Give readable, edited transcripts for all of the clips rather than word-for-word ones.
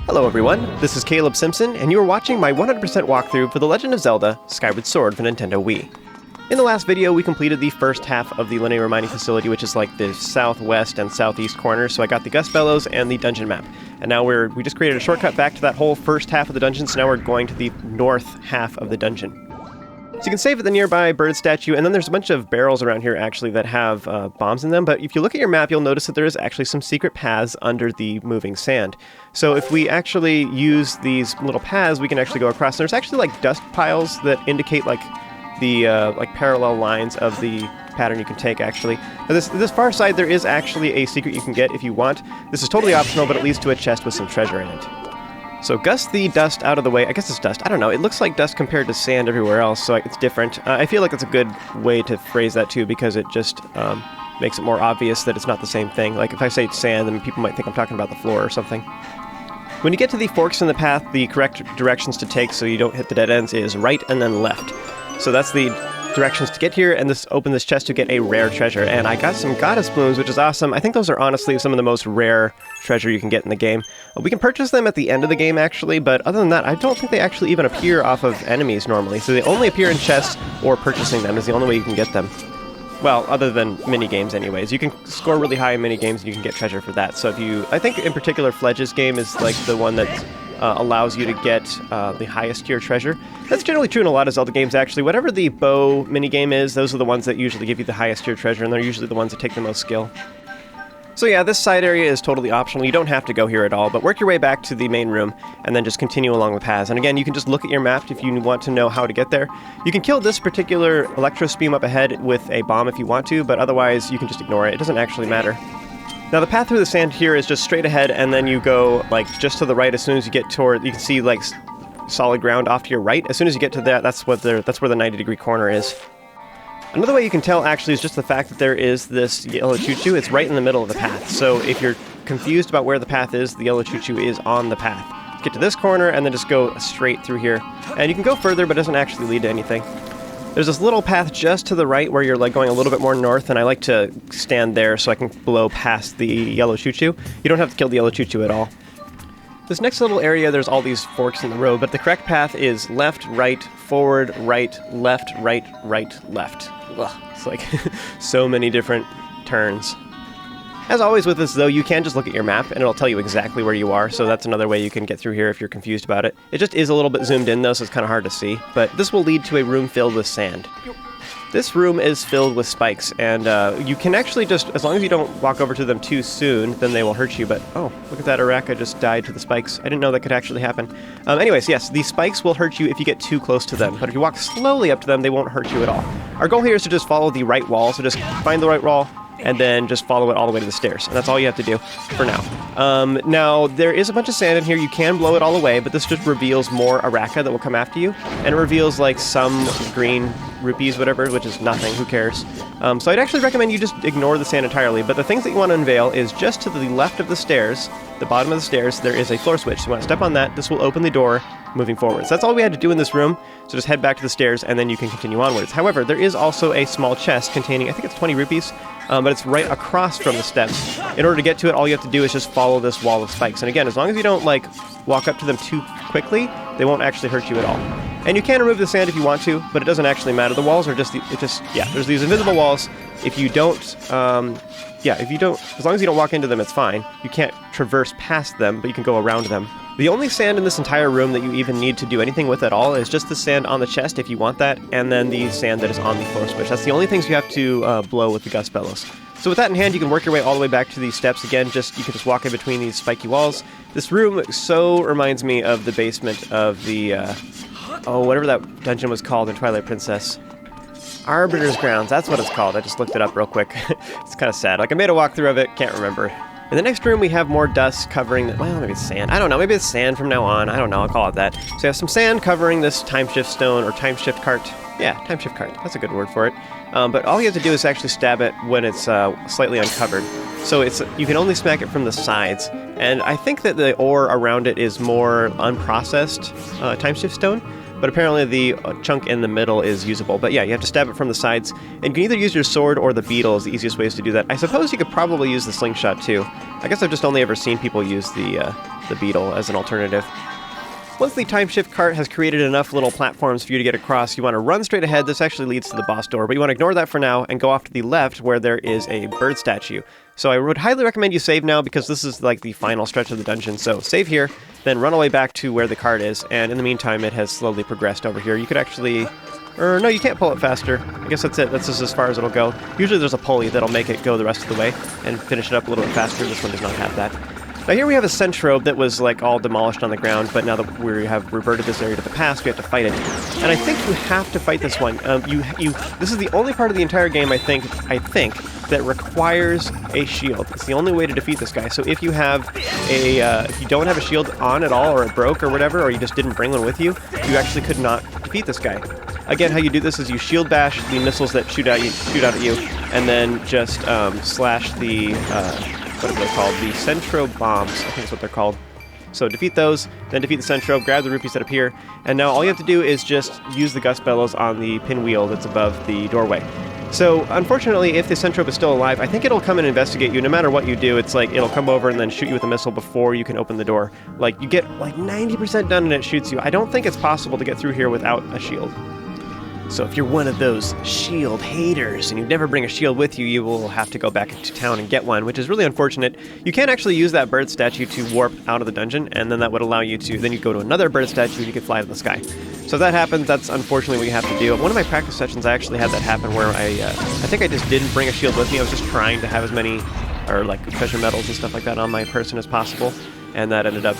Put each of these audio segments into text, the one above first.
Hello everyone, this is Caleb Simpson, and you are watching my 100% walkthrough for The Legend of Zelda Skyward Sword for Nintendo Wii. In the last video, we completed the first half of the Lanayru Mining Facility, which is like the southwest and southeast corners, so I got the gust bellows and the dungeon map. And now we just created a shortcut back to that whole first half of the dungeon, so now we're going to the north half of the dungeon. So you can save at the nearby bird statue, and then there's a bunch of barrels around here actually that have bombs in them, but if you look at your map, you'll notice that there is actually some secret paths under the moving sand. So if we actually use these little paths, we can actually go across. There's actually like dust piles that indicate like the like parallel lines of the pattern you can take actually. Now this far side, there is actually a secret you can get if you want. This is totally optional, but it leads to a chest with some treasure in it. So gust the dust out of the way. I guess it's dust. I don't know. It looks like dust compared to sand everywhere else, so it's different. I feel like that's a good way to phrase that too, because it just makes it more obvious that it's not the same thing. Like if I say sand, then people might think I'm talking about the floor or something. When you get to the forks in the path, the correct directions to take so you don't hit the dead ends is right and then left. So that's the directions to get here, and open this chest to get a rare treasure. And I got some goddess blooms, which is awesome. I think those are honestly some of the most rare treasure you can get in the game. We can purchase them at the end of the game actually, but other than that, I don't think they actually even appear off of enemies normally. So they only appear in chests, or purchasing them is the only way you can get them. Well, other than mini-games anyways. You can score really high in mini-games and you can get treasure for that. So I think in particular Fledge's game is like the one that allows you to get the highest tier treasure. That's generally true in a lot of Zelda games actually. Whatever the bow minigame is, those are the ones that usually give you the highest tier treasure, and they're usually the ones that take the most skill. So yeah, this side area is totally optional. You don't have to go here at all, but work your way back to the main room and then just continue along the paths. And again, you can just look at your map if you want to know how to get there. You can kill this particular electro beam up ahead with a bomb if you want to, but otherwise you can just ignore it. It doesn't actually matter. Now the path through the sand here is just straight ahead, and then you go like just to the right as soon as you get toward, you can see like solid ground off to your right. As soon as you get to that, that's where the 90-degree corner is. Another way you can tell actually is just the fact that there is this yellow choo-choo. It's right in the middle of the path. So if you're confused about where the path is, the yellow choo-choo is on the path. Get to this corner and then just go straight through here. And you can go further, but it doesn't actually lead to anything. There's this little path just to the right where you're like going a little bit more north, and I like to stand there so I can blow past the yellow choo-choo. You don't have to kill the yellow choo-choo at all. This next little area, there's all these forks in the road, but the correct path is left, right, forward, right, left, right, right, left. Ugh, it's like so many different turns. As always with this though, you can just look at your map and it'll tell you exactly where you are, so that's another way you can get through here if you're confused about it. It just is a little bit zoomed in though, so it's kind of hard to see, but this will lead to a room filled with sand. This room is filled with spikes, and you can actually just, as long as you don't walk over to them too soon, then they will hurt you, but oh, look at that, Araka just died to the spikes. I didn't know that could actually happen. Anyways, yes, these spikes will hurt you if you get too close to them, but if you walk slowly up to them, they won't hurt you at all. Our goal here is to just follow the right wall, so just find the right wall, and then just follow it all the way to the stairs. And that's all you have to do for now. Now, there is a bunch of sand in here. You can blow it all away, but this just reveals more Araka that will come after you. And it reveals, like, some green rupees, whatever, which is nothing. Who cares? So I'd actually recommend you just ignore the sand entirely. But the things that you want to unveil is just to the left of the stairs, the bottom of the stairs, there is a floor switch. So you want to step on that. This will open the door moving forward. So that's all we had to do in this room. So just head back to the stairs, and then you can continue onwards. However, there is also a small chest containing, I think it's 20 rupees, but it's right across from the steps. In order to get to it, all you have to do is just follow this wall of spikes. And again, as long as you don't like walk up to them too quickly, they won't actually hurt you at all. And you can remove the sand if you want to, but it doesn't actually matter. The walls are just, there's these invisible walls. If you don't, as long as you don't walk into them, it's fine. You can't traverse past them, but you can go around them. The only sand in this entire room that you even need to do anything with at all is just the sand on the chest, if you want that, and then the sand that is on the floor switch. That's the only things you have to blow with the gust bellows. So with that in hand, you can work your way all the way back to these steps. Again, you can just walk in between these spiky walls. This room so reminds me of the basement of the, whatever that dungeon was called in Twilight Princess. Arbiter's Grounds, that's what it's called. I just looked it up real quick. It's kind of sad. Like, I made a walkthrough of it, can't remember. In the next room, we have more dust covering, well, maybe it's sand. I don't know, maybe it's sand from now on. I don't know, I'll call it that. So you have some sand covering this time shift stone, or time shift cart. Yeah, time shift cart, that's a good word for it. But all you have to do is actually stab it when it's slightly uncovered. So you can only smack it from the sides. And I think that the ore around it is more unprocessed time shift stone. But apparently the chunk in the middle is usable. But yeah, you have to stab it from the sides. And you can either use your sword or the beetle is the easiest ways to do that. I suppose you could probably use the slingshot too. I guess I've just only ever seen people use the the beetle as an alternative. Once the time shift cart has created enough little platforms for you to get across, you want to run straight ahead. This actually leads to the boss door, but you want to ignore that for now and go off to the left where there is a bird statue. So I would highly recommend you save now because this is like the final stretch of the dungeon. So save here, then run away back to where the cart is, and in the meantime it has slowly progressed over here. You could actually... Or no, you can't pull it faster. I guess that's it. That's just as far as it'll go. Usually there's a pulley that'll make it go the rest of the way and finish it up a little bit faster. This one does not have that. Now here we have a centrobe that was like all demolished on the ground, but now that we have reverted this area to the past, we have to fight it. And I think you have to fight this one. This is the only part of the entire game I think that requires a shield. It's the only way to defeat this guy. So if you have if you don't have a shield on at all, or it broke or whatever, or you just didn't bring one with you, you actually could not defeat this guy. Again, how you do this is you shield bash the missiles that shoot out at you, and then just slash the what are they called? The Centro Bombs, I think is what they're called. So defeat those, then defeat the Centro, grab the rupees that appear, and now all you have to do is just use the Gust Bellows on the pinwheel that's above the doorway. So, unfortunately, if the Centrobe is still alive, I think it'll come and investigate you. No matter what you do, it's like it'll come over and then shoot you with a missile before you can open the door. Like, you get like 90% done and it shoots you. I don't think it's possible to get through here without a shield. So if you're one of those shield haters and you never bring a shield with you, you will have to go back to town and get one, which is really unfortunate. You can actually use that bird statue to warp out of the dungeon, and then that would allow you to, then you go to another bird statue and you can fly to the sky. So if that happens, that's unfortunately what you have to do. One of my practice sessions, I actually had that happen where I think I just didn't bring a shield with me. I was just trying to have as many, or like treasure medals and stuff like that on my person as possible, and that ended up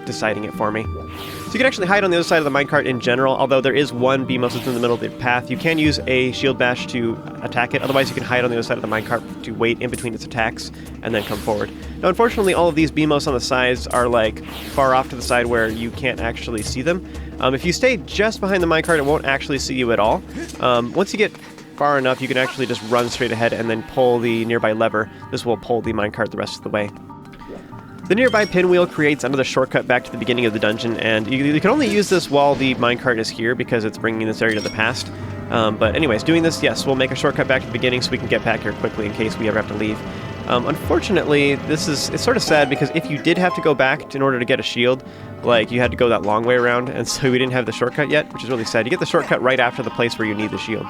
deciding it for me. So you can actually hide on the other side of the minecart in general, although there is one BMOS that's in the middle of the path. You can use a shield bash to attack it, otherwise you can hide on the other side of the minecart to wait in between its attacks and then come forward. Now unfortunately all of these BMOS on the sides are like far off to the side where you can't actually see them. If you stay just behind the minecart, it won't actually see you at all. Once you get far enough, you can actually just run straight ahead and then pull the nearby lever. This will pull the minecart the rest of the way. The nearby pinwheel creates another shortcut back to the beginning of the dungeon, and you can only use this while the minecart is here because it's bringing this area to the past. But anyways, doing this, yes, we'll make a shortcut back to the beginning so we can get back here quickly in case we ever have to leave. Unfortunately, it's sort of sad because if you did have to go back in order to get a shield, like you had to go that long way around, and so we didn't have the shortcut yet, which is really sad. You get the shortcut right after the place where you need the shield.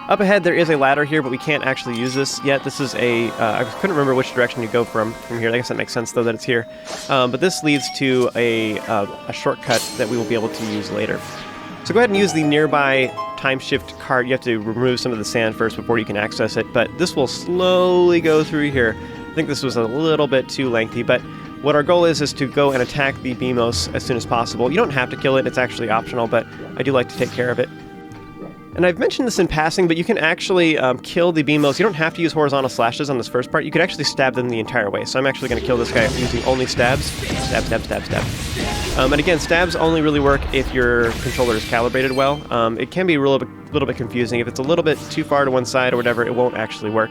Up ahead, there is a ladder here, but we can't actually use this yet. This is I couldn't remember which direction you go from here. I guess that makes sense, though, that it's here. But this leads to a shortcut that we will be able to use later. So go ahead and use the nearby time shift cart. You have to remove some of the sand first before you can access it, but this will slowly go through here. I think this was a little bit too lengthy, but what our goal is to go and attack the BMOS as soon as possible. You don't have to kill it, it's actually optional, but I do like to take care of it. And I've mentioned this in passing, but you can actually kill the BMOS. You don't have to use horizontal slashes on this first part. You could actually stab them the entire way. So I'm actually going to kill this guy using only stabs. Stab, stab, stab, stab. And again, stabs only really work if your controller is calibrated well. It can be a little bit confusing. If it's a little bit too far to one side or whatever, it won't actually work.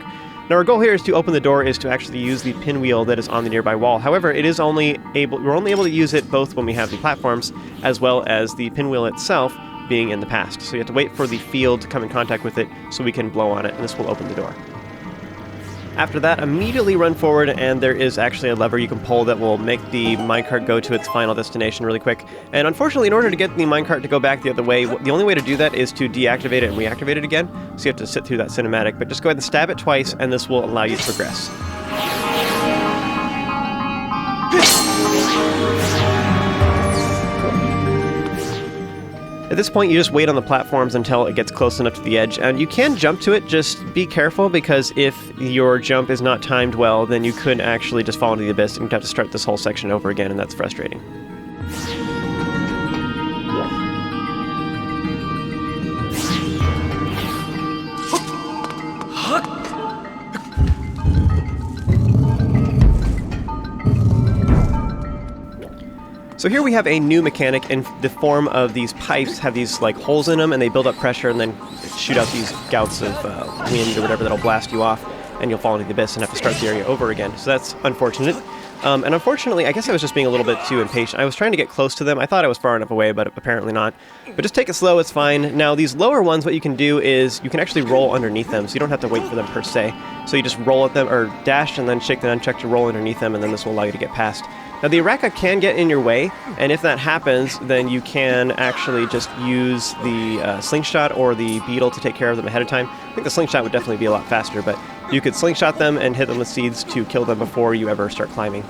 Now our goal here is to open the door, is to actually use the pinwheel that is on the nearby wall. However, we're only able to use it both when we have the platforms as well as the pinwheel itself being in the past. So you have to wait for the field to come in contact with it so we can blow on it, and this will open the door. After that, immediately run forward, and there is actually a lever you can pull that will make the minecart go to its final destination really quick. And unfortunately, in order to get the minecart to go back the other way, the only way to do that is to deactivate it and reactivate it again. So you have to sit through that cinematic, but just go ahead and stab it twice, and this will allow you to progress. At this point, you just wait on the platforms until it gets close enough to the edge, and you can jump to it. Just be careful, because if your jump is not timed well, then you could actually just fall into the abyss and you'd have to start this whole section over again, and that's frustrating. So here we have a new mechanic in the form of these pipes have these like holes in them, and they build up pressure and then shoot out these gouts of wind or whatever that'll blast you off, and you'll fall into the abyss and have to start the area over again. So that's unfortunate. And unfortunately, I guess I was just being a little bit too impatient. I was trying to get close to them. I thought I was far enough away, but apparently not. But just take it slow, it's fine. Now, these lower ones, what you can do is you can actually roll underneath them, so you don't have to wait for them per se. So you just roll at them, or dash and then shake the nunchuck to roll underneath them, and then this will allow you to get past. Now the Araka can get in your way, and if that happens, then you can actually just use the slingshot or the beetle to take care of them ahead of time. I think the slingshot would definitely be a lot faster, but you could slingshot them and hit them with seeds to kill them before you ever start climbing.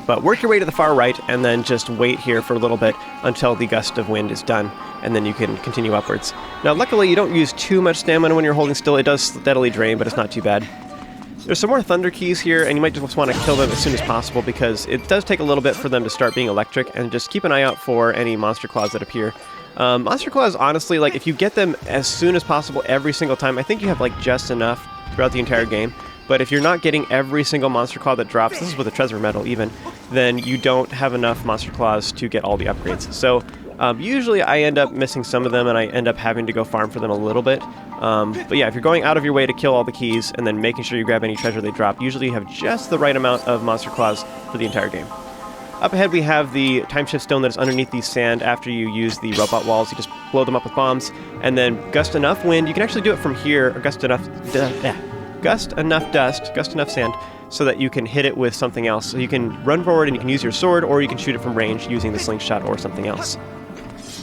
But work your way to the far right, and then just wait here for a little bit until the gust of wind is done, and then you can continue upwards. Now luckily you don't use too much stamina when you're holding still. It does steadily drain, but it's not too bad. There's some more thunder keys here, and you might just want to kill them as soon as possible because it does take a little bit for them to start being electric, and just keep an eye out for any monster claws that appear. Monster claws, honestly, like if you get them as soon as possible every single time, I think you have like just enough throughout the entire game. But if you're not getting every single monster claw that drops, this is with a treasure medal even, then you don't have enough monster claws to get all the upgrades. So usually I end up missing some of them, and I end up having to go farm for them a little bit. But yeah, if you're going out of your way to kill all the keys and then making sure you grab any treasure they drop, usually you have just the right amount of monster claws for the entire game. Up ahead we have the time shift stone that is underneath the sand after you use the robot walls. You just blow them up with bombs, and then gust enough wind. You can actually do it from here, or gust enough sand, so that you can hit it with something else. So you can run forward and you can use your sword, or you can shoot it from range using the slingshot or something else.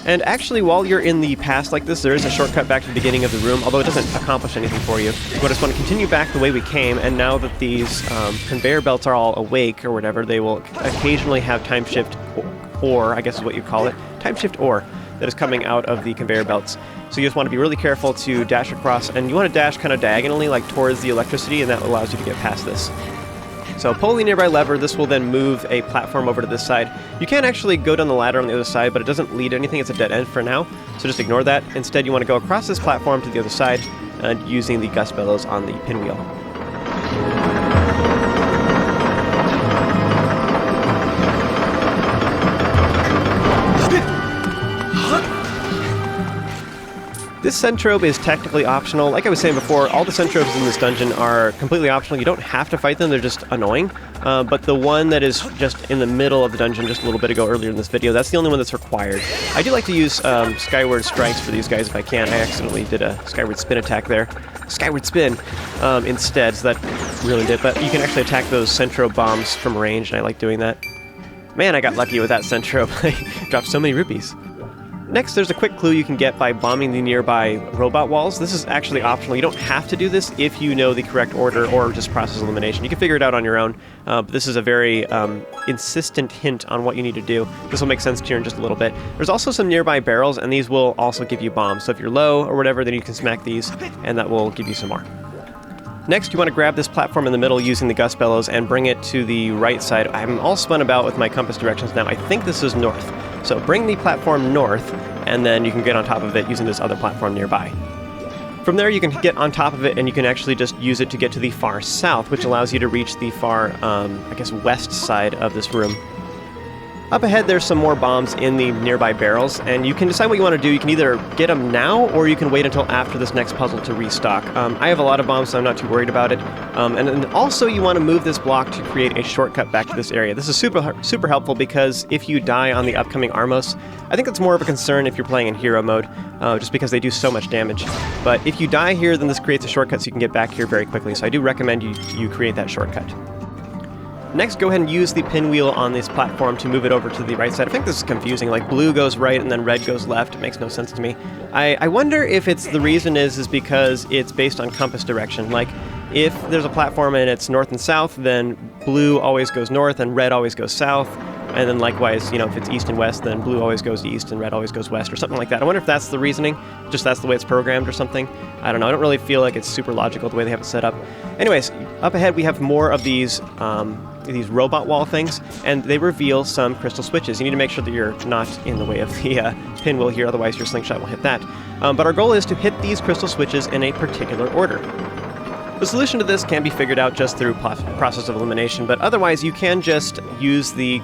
And actually, while you're in the pass like this, there is a shortcut back to the beginning of the room, although it doesn't accomplish anything for you. You just want to continue back the way we came, and now that these conveyor belts are all awake or whatever, they will occasionally have time shift ore, I guess is what you call it, time shift ore that is coming out of the conveyor belts. So you just want to be really careful to dash across, and you want to dash kind of diagonally, like towards the electricity, and that allows you to get past this. So pull the nearby lever. This will then move a platform over to this side. You can actually go down the ladder on the other side, but it doesn't lead to anything. It's a dead end for now, so just ignore that. Instead, you want to go across this platform to the other side, using the gust bellows on the pinwheel. This Centrobe is technically optional. Like I was saying before, all the Centrobes in this dungeon are completely optional. You don't have to fight them, they're just annoying. But the one that is just in the middle of the dungeon just a little bit ago earlier in this video, that's the only one that's required. I do like to use Skyward Strikes for these guys if I can. I accidentally did a Skyward Spin attack there. Skyward Spin instead, so that ruined it. But you can actually attack those Centrobe bombs from range, and I like doing that. Man, I got lucky with that Centrobe. I dropped so many rupees. Next, there's a quick clue you can get by bombing the nearby robot walls. This is actually optional. You don't have to do this if you know the correct order or just process elimination. You can figure it out on your own, but this is a very insistent hint on what you need to do. This will make sense to you in just a little bit. There's also some nearby barrels, and these will also give you bombs. So if you're low or whatever, then you can smack these, and that will give you some more. Next, you want to grab this platform in the middle using the gust bellows and bring it to the right side. I'm all spun about with my compass directions now. I think this is north. So bring the platform north, and then you can get on top of it using this other platform nearby. From there, you can get on top of it, and you can actually just use it to get to the far south, which allows you to reach the far, I guess, west side of this room. Up ahead, there's some more bombs in the nearby barrels, and you can decide what you want to do. You can either get them now, or you can wait until after this next puzzle to restock. I have a lot of bombs, so I'm not too worried about it. And then also, you want to move this block to create a shortcut back to this area. This is super helpful because if you die on the upcoming Armos, I think it's more of a concern if you're playing in hero mode, just because they do so much damage. But if you die here, then this creates a shortcut so you can get back here very quickly. So I do recommend you create that shortcut. Next, go ahead and use the pinwheel on this platform to move it over to the right side. I think this is confusing, like blue goes right and then red goes left. It makes no sense to me. I wonder if the reason is because it's based on compass direction. Like, if there's a platform and it's north and south, then blue always goes north and red always goes south. And then likewise, you know, if it's east and west, then blue always goes east and red always goes west, or something like that. I wonder if that's the reasoning, just that's the way it's programmed or something. I don't know. I don't really feel like it's super logical the way they have it set up. Anyways, up ahead we have more of these robot wall things, and they reveal some crystal switches. You need to make sure that you're not in the way of the pinwheel here, otherwise your slingshot will hit that. But our goal is to hit these crystal switches in a particular order. The solution to this can be figured out just through process of elimination, but otherwise you can just use the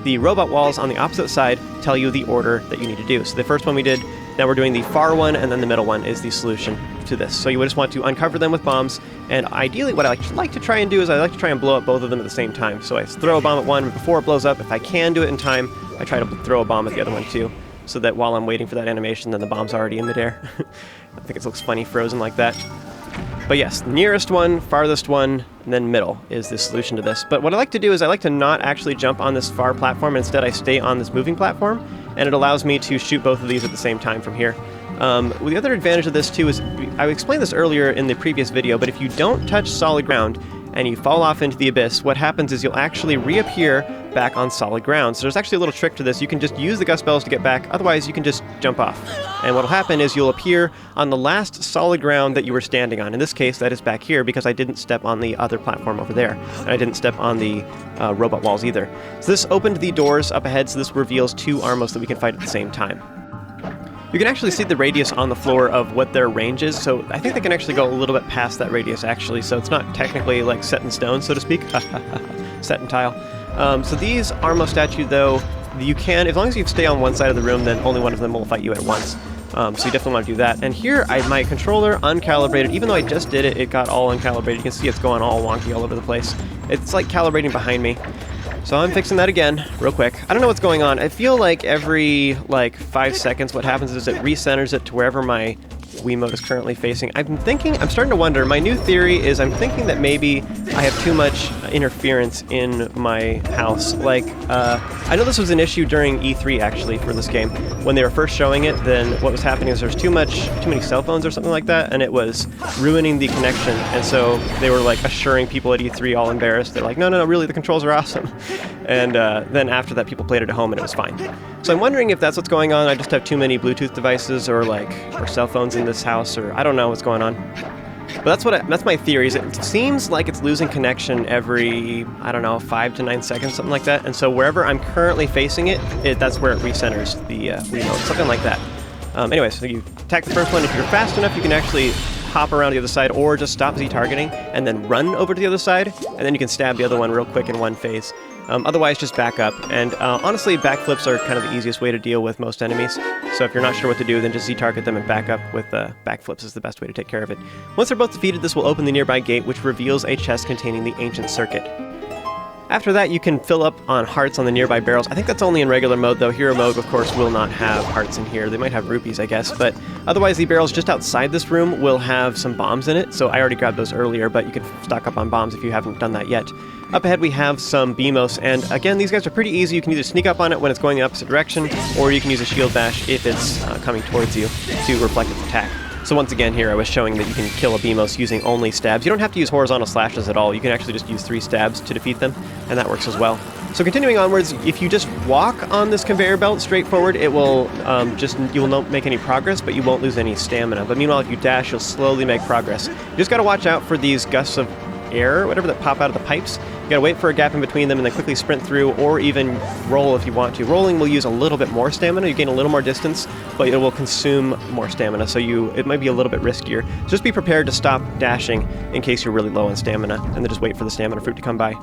the robot walls on the opposite side tell you the order that you need to do. So the first one we did, now we're doing the far one, and then the middle one is the solution to this. So you would just want to uncover them with bombs, and ideally what I like to try and do is I like to try and blow up both of them at the same time. So I throw a bomb at one before it blows up. If I can do it in time, I try to throw a bomb at the other one too, so that while I'm waiting for that animation, then the bomb's already in midair. I think it looks funny frozen like that. But yes, nearest one, farthest one, and then middle is the solution to this. But what I like to do is I like to not actually jump on this far platform. Instead, I stay on this moving platform, and it allows me to shoot both of these at the same time from here. The other advantage of this too is, I explained this earlier in the previous video, but if you don't touch solid ground and you fall off into the abyss, what happens is you'll actually reappear back on solid ground. So there's actually a little trick to this. You can just use the gust bells to get back, otherwise you can just jump off. And what'll happen is you'll appear on the last solid ground that you were standing on. In this case, that is back here because I didn't step on the other platform over there. And I didn't step on the robot walls either. So this opened the doors up ahead, so this reveals 2 Armos that we can fight at the same time. You can actually see the radius on the floor of what their range is, so I think they can actually go a little bit past that radius actually, so it's not technically like set in stone, so to speak. Set in tile. So these Armo statue though, you can, as long as you stay on one side of the room, then only one of them will fight you at once. So you definitely want to do that. And here, my controller uncalibrated, even though I just did it, it got all uncalibrated. You can see it's going all wonky all over the place. It's like calibrating behind me. So I'm fixing that again, real quick. I don't know what's going on. I feel like every, 5 seconds, what happens is it recenters it to wherever my Wiimote is currently facing. I'm starting to wonder, my new theory is I'm thinking that maybe I have too much interference in my house. I know this was an issue during E3 actually for this game. When they were first showing it, then what was happening is there's too many cell phones or something like that, and it was ruining the connection. And so they were assuring people at E3 all embarrassed. They're like, no, really, the controls are awesome. And then after that, people played it at home and it was fine. So I'm wondering if that's what's going on. I just have too many Bluetooth devices or cell phones in this house, or I don't know what's going on. But that's my theory. Is it seems like it's losing connection every, I don't know, 5 to 9 seconds, something like that. And so wherever I'm currently facing it, that's where it recenters the Wiimote, something like that. Anyway, so you attack the first one. If you're fast enough, you can actually hop around the other side, or just stop Z-targeting and then run over to the other side, and then you can stab the other one real quick in one phase. Otherwise, just back up. And honestly, backflips are kind of the easiest way to deal with most enemies. So if you're not sure what to do, then just Z-target them and back up with backflips is the best way to take care of it. Once they're both defeated, this will open the nearby gate, which reveals a chest containing the ancient circuit. After that, you can fill up on hearts on the nearby barrels. I think that's only in regular mode, though. Hero mode, of course, will not have hearts in here. They might have rupees, I guess, but otherwise the barrels just outside this room will have some bombs in it, so I already grabbed those earlier, but you can stock up on bombs if you haven't done that yet. Up ahead we have some BMOS, and again, these guys are pretty easy. You can either sneak up on it when it's going the opposite direction, or you can use a shield bash if it's coming towards you to reflect its attack. So once again here I was showing that you can kill a BMOS using only stabs. You don't have to use horizontal slashes at all. You can actually just use 3 stabs to defeat them, and that works as well. So continuing onwards, if you just walk on this conveyor belt straight forward, it will you will not make any progress, but you won't lose any stamina. But meanwhile, if you dash, you'll slowly make progress. You just got to watch out for these gusts of air or whatever that pop out of the pipes. You gotta wait for a gap in between them and then quickly sprint through, or even roll if you want to. Rolling will use a little bit more stamina. You gain a little more distance, but it will consume more stamina, so it might be a little bit riskier. So just be prepared to stop dashing in case you're really low on stamina, and then just wait for the stamina fruit to come by.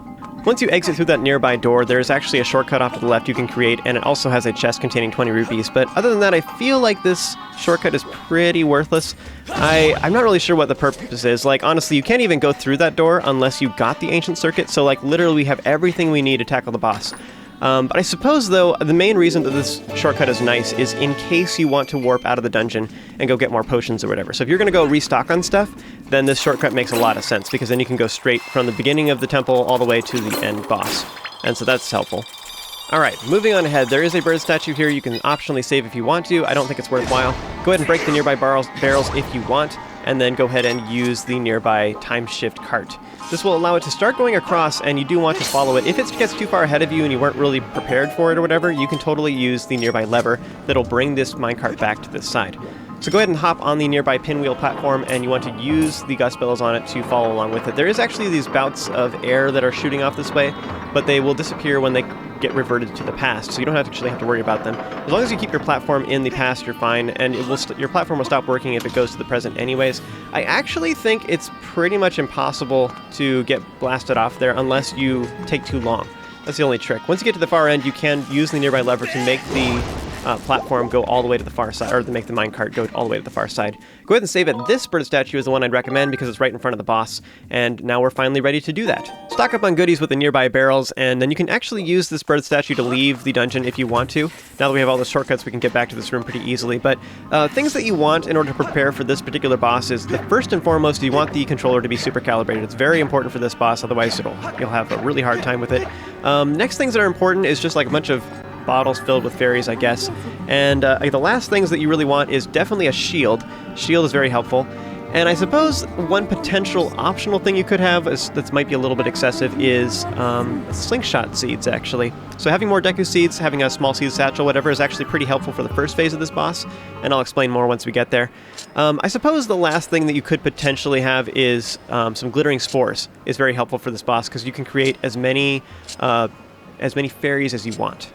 Once you exit through that nearby door, there's actually a shortcut off to the left you can create, and it also has a chest containing 20 rupees. But other than that, I feel like this shortcut is pretty worthless. I'm not really sure what the purpose is. Honestly, you can't even go through that door unless you got the ancient circuit, so literally we have everything we need to tackle the boss. But I suppose, though, the main reason that this shortcut is nice is in case you want to warp out of the dungeon and go get more potions or whatever. So if you're going to go restock on stuff, then this shortcut makes a lot of sense, because then you can go straight from the beginning of the temple all the way to the end boss. And so that's helpful. Alright, moving on ahead, there is a bird statue here. You can optionally save if you want to. I don't think it's worthwhile. Go ahead and break the nearby barrels if you want, and then go ahead and use the nearby time shift cart. This will allow it to start going across, and you do want to follow it. If it gets too far ahead of you and you weren't really prepared for it or whatever, you can totally use the nearby lever that'll bring this minecart back to this side. So go ahead and hop on the nearby pinwheel platform, and you want to use the gust bells on it to follow along with it. There is actually these bouts of air that are shooting off this way, but they will disappear when they get reverted to the past, so you don't actually have to worry about them. As long as you keep your platform in the past, you're fine, and your platform will stop working if it goes to the present anyways. I actually think it's pretty much impossible to get blasted off there unless you take too long. That's the only trick. Once you get to the far end, you can use the nearby lever to make the platform go all the way to the far side, or to make the minecart go all the way to the far side. Go ahead and save it. This bird statue is the one I'd recommend because it's right in front of the boss, and now we're finally ready to do that. Stock up on goodies with the nearby barrels, and then you can actually use this bird statue to leave the dungeon if you want to. Now that we have all the shortcuts, we can get back to this room pretty easily, but things that you want in order to prepare for this particular boss is, the first and foremost, you want the controller to be super calibrated. It's very important for this boss, otherwise you'll have a really hard time with it. Next things that are important is just like a bunch of bottles filled with fairies, I guess. And the last things that you really want is definitely a shield. Shield is very helpful. And I suppose one potential optional thing you could have that might be a little bit excessive is slingshot seeds, actually. So having more Deku seeds, having a small seed satchel, whatever, is actually pretty helpful for the first phase of this boss, and I'll explain more once we get there. I suppose the last thing that you could potentially have is some glittering spores is very helpful for this boss, because you can create as many fairies as you want.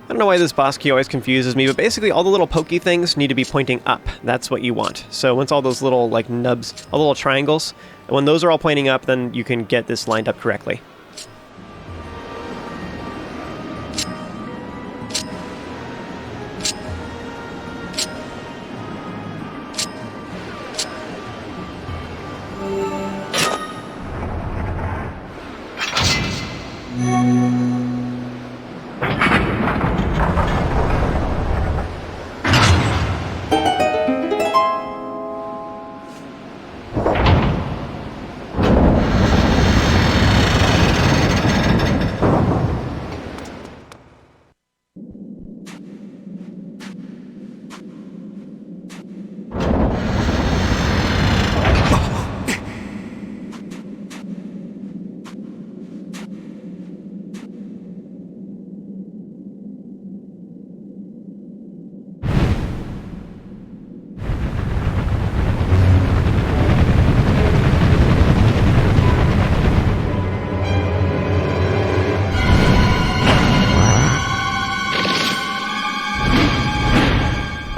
I don't know why this boss key always confuses me, but basically all the little pokey things need to be pointing up. That's what you want. So once all those little like nubs, all the little triangles, when those are all pointing up, then you can get this lined up correctly.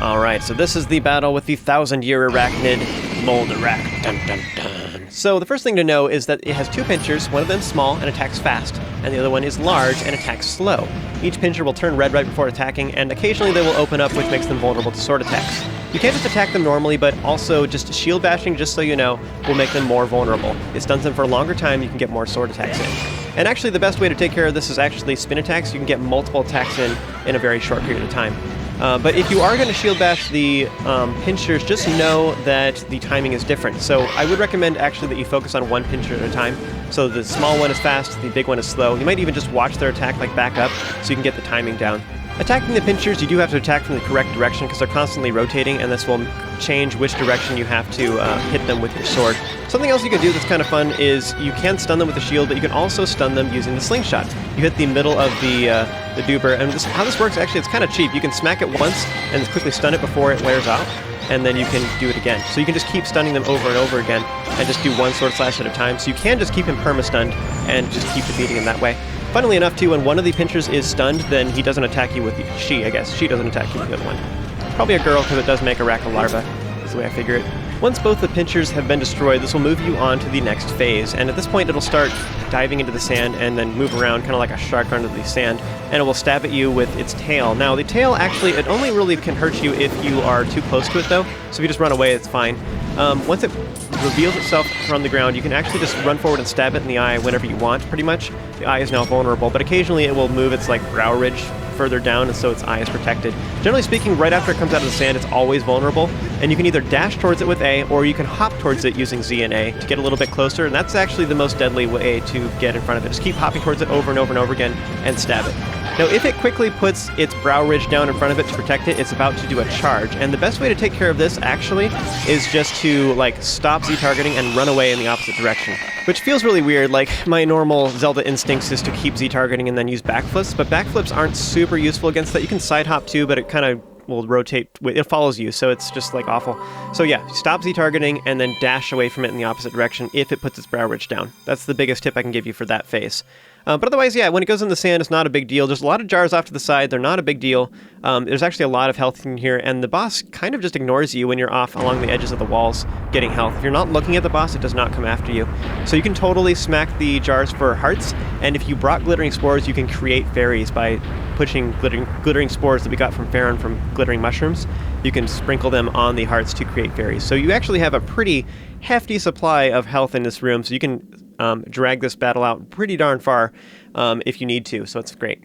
Alright, so this is the battle with the 1,000-year arachnid, Moldarach. Dun dun dun. So the first thing to know is that it has two pinchers, one of them small and attacks fast, and the other one is large and attacks slow. Each pincher will turn red right before attacking, and occasionally they will open up, which makes them vulnerable to sword attacks. You can't just attack them normally, but also just shield bashing, just so you know, will make them more vulnerable. It stuns them for a longer time, you can get more sword attacks in. And actually the best way to take care of this is actually spin attacks. You can get multiple attacks in a very short period of time. But if you are going to shield bash the pinchers, just know that the timing is different. So I would recommend actually that you focus on one pincher at a time. So the small one is fast, the big one is slow. You might even just watch their attack like back up so you can get the timing down. Attacking the pinchers, you do have to attack from the correct direction because they're constantly rotating, and this will change which direction you have to hit them with your sword. Something else you can do that's kind of fun is you can stun them with the shield, but you can also stun them using the slingshot. You hit the middle of the duber, and how this works, actually, it's kind of cheap. You can smack it once and quickly stun it before it wears off, and then you can do it again. So you can just keep stunning them over and over again, and just do one sword slash at a time. So you can just keep him perma-stunned and just keep defeating him that way. Funnily enough, too, when one of the pinchers is stunned, then he doesn't attack you with the... She doesn't attack you with the other one. Probably a girl, because it does make a rack of larvae, is the way I figure it. Once both the pinchers have been destroyed, this will move you on to the next phase, and at this point it'll start diving into the sand and then move around kind of like a shark under the sand, and it will stab at you with its tail. Now, the tail, actually, it only really can hurt you if you are too close to it, though, so if you just run away, it's fine. Once it reveals itself from the ground, you can actually just run forward and stab it in the eye whenever you want, pretty much. The eye is now vulnerable, but occasionally it will move its brow ridge further down, and so its eye is protected. Generally speaking, right after it comes out of the sand, it's always vulnerable, and you can either dash towards it with A, or you can hop towards it using Z and A to get a little bit closer, and that's actually the most deadly way to get in front of it. Just keep hopping towards it over and over and over again, and stab it. Now, if it quickly puts its brow ridge down in front of it to protect it, it's about to do a charge, and the best way to take care of this, actually, is just to, stop Z-targeting and run away in the opposite direction. Which feels really weird. My normal Zelda instincts is to keep Z-targeting and then use backflips, but backflips aren't super useful against that. You can side hop too, but it kind of will rotate, it follows you, so it's just awful. So yeah, stop Z-targeting and then dash away from it in the opposite direction if it puts its brow ridge down. That's the biggest tip I can give you for that phase. But otherwise, yeah, when it goes in the sand, it's not a big deal. There's a lot of jars off to the side. They're not a big deal. There's actually a lot of health in here, and the boss kind of just ignores you when you're off along the edges of the walls getting health. If you're not looking at the boss, it does not come after you. So you can totally smack the jars for hearts, and if you brought glittering spores, you can create fairies by pushing glittering spores that we got from Farron from glittering mushrooms. You can sprinkle them on the hearts to create fairies. So you actually have a pretty hefty supply of health in this room, so you can drag this battle out pretty darn far if you need to, so it's great.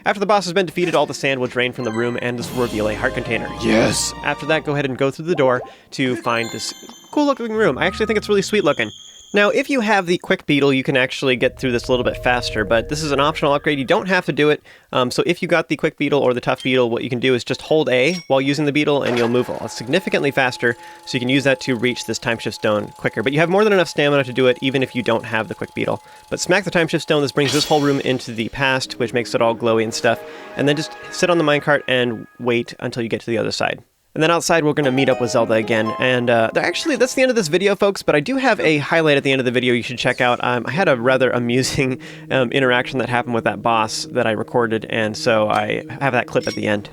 After the boss has been defeated, all the sand will drain from the room and this will reveal a heart container. Yes! After that, go ahead and go through the door to find this cool looking room. I actually think it's really sweet looking. Now, if you have the Quick Beetle, you can actually get through this a little bit faster, but this is an optional upgrade. You don't have to do it. So if you got the Quick Beetle or the Tough Beetle, what you can do is just hold A while using the beetle, and you'll move significantly faster, so you can use that to reach this Time Shift Stone quicker. But you have more than enough stamina to do it, even if you don't have the Quick Beetle. But smack the Time Shift Stone. This brings this whole room into the past, which makes it all glowy and stuff. And then just sit on the minecart and wait until you get to the other side. And then outside, we're going to meet up with Zelda again. And actually, that's the end of this video, folks, but I do have a highlight at the end of the video you should check out. I had a rather amusing interaction that happened with that boss that I recorded, and so I have that clip at the end.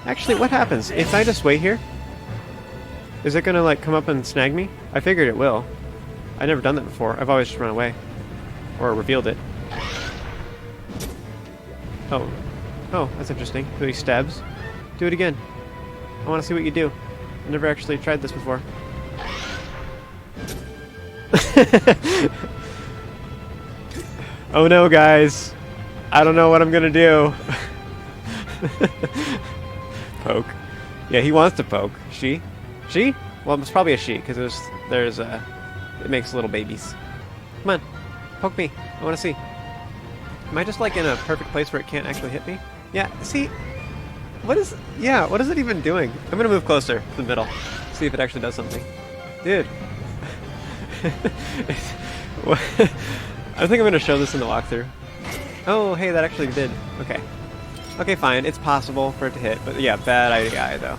Actually, what happens? If I just wait here, is it gonna like come up and snag me? I figured it will. I've never done that before. I've always just run away. Or revealed it. Oh. Oh, that's interesting. So he stabs. Do it again. I want to see what you do. I've never actually tried this before. Oh no, guys. I don't know what I'm gonna do. Poke. Yeah, he wants to poke. She? She? Well, it's probably a she, because it makes little babies. Come on. Poke me. I want to see. Am I just like in a perfect place where it can't actually hit me? Yeah, see? What is it even doing? I'm gonna move closer to the middle. See if it actually does something. Dude. I think I'm gonna show this in the walkthrough. Oh, hey, that actually did. Okay. Okay, fine. It's possible for it to hit, but yeah, bad idea though.